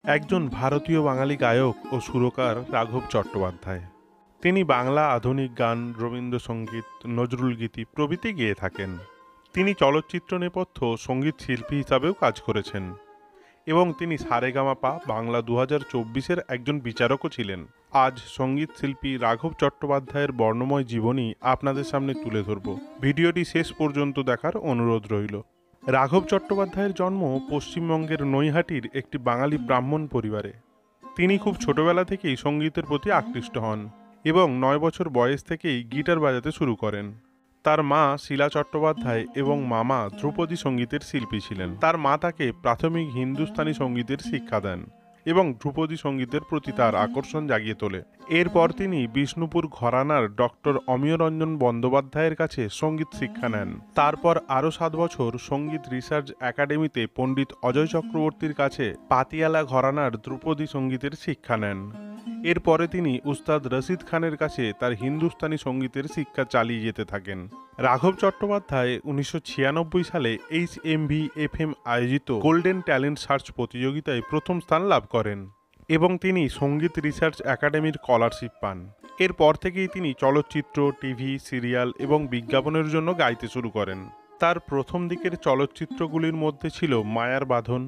একজন ভারতীয় বাঙালি গায়ক ও সুরকার রাঘব চট্টোপাধ্যায়। তিনি বাংলা আধুনিক গান, রবীন্দ্রসঙ্গীত, নজরুলগীতি প্রভৃতি গেয়ে থাকেন। তিনি চলচ্চিত্র নেপথ্য সঙ্গীত শিল্পী হিসাবেও কাজ করেছেন এবং তিনি সারেগামাপা বাংলা 2024-এর একজন বিচারকও ছিলেন। আজ সঙ্গীত শিল্পী রাঘব চট্টোপাধ্যায়ের বর্ণময় জীবনী আপনাদের সামনে তুলে ধরব। ভিডিওটি শেষ পর্যন্ত দেখার অনুরোধ রইল। রাঘব চট্টোপাধ্যায়ের জন্ম পশ্চিমবঙ্গের নৈহাটির একটি বাঙালি ব্রাহ্মণ পরিবারে। তিনি খুব ছোটবেলা থেকেই সঙ্গীতের প্রতি আকৃষ্ট হন এবং 9 বছর বয়স থেকেই গিটার বাজাতে শুরু করেন। তার মা শিলা চট্টোপাধ্যায় এবং মামা ধ্রুপদী সঙ্গীতের শিল্পী ছিলেন। তার মা তাকে প্রাথমিক হিন্দুস্তানি সঙ্গীতের শিক্ষা দেন এবং ধ্রুপদী সঙ্গীতের প্রতি তার আকর্ষণ জাগিয়ে তোলে। এরপর তিনি বিষ্ণুপুর ঘরানার ডক্টর অমিয়রঞ্জন বন্দ্যোপাধ্যায়ের কাছে সঙ্গীত শিক্ষা নেন। তারপর আরও 7 বছর সঙ্গীত রিসার্চ একাডেমিতে পণ্ডিত অজয় চক্রবর্তীর কাছে পাতিয়ালা ঘরানার ধ্রুপদী সঙ্গীতের শিক্ষা নেন। এরপরে তিনি উস্তাদ রশিদ খানের কাছে তার হিন্দুস্তানি সঙ্গীতের শিক্ষা চালিয়ে যেতে থাকেন। রাঘব চট্টোপাধ্যায় 1996 সালে HMV-FM আয়োজিত গোল্ডেন ট্যালেন্ট সার্চ প্রতিযোগিতায় প্রথম স্থান লাভ করেন এবং তিনি সঙ্গীত রিসার্চ একাডেমির স্কলারশিপ পান। এরপর থেকেই তিনি চলচ্চিত্র, টিভি, সিরিয়াল এবং বিজ্ঞাপনের জন্য গাইতে শুরু করেন। তার প্রথম দিকের চলচ্চিত্রগুলির মধ্যে ছিল মায়ার বাঁধন,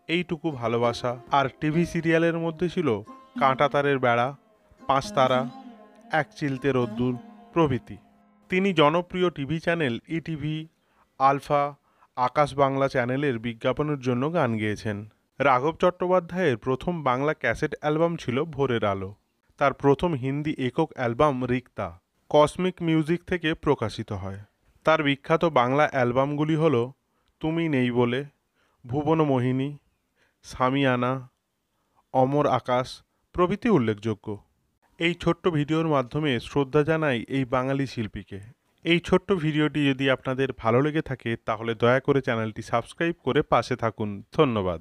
এইটুকু ভালোবাসা, আর টিভি সিরিয়ালের মধ্যে ছিল কাঁটাতারের বেড়া, 5 তারা, এক চিলতে রোদ্দুর প্রভৃতি। তিনি জনপ্রিয় টিভি চ্যানেল ইটিভি, আলফা, আকাশ বাংলা চ্যানেলের বিজ্ঞাপনের জন্য গান গেয়েছেন। রাঘব চট্টোপাধ্যায়ের প্রথম বাংলা ক্যাসেট অ্যালবাম ছিল ভোরের আলো। তার প্রথম হিন্দি একক অ্যালবাম রিক্তা কসমিক মিউজিক থেকে প্রকাশিত হয়। তার বিখ্যাত বাংলা অ্যালবামগুলি হল তুমি নেই বলে, ভুবন মোহিনী, সামিয়ানা, অমর আকাশ প্রভৃতি উল্লেখযোগ্য। এই ছোট্ট ভিডিওর মাধ্যমে শ্রদ্ধা জানাই এই বাঙালি শিল্পীকে। এই ছোট্ট ভিডিওটি যদি আপনাদের ভালো লেগে থাকে তাহলে দয়া করে চ্যানেলটি সাবস্ক্রাইব করে পাশে থাকুন। ধন্যবাদ।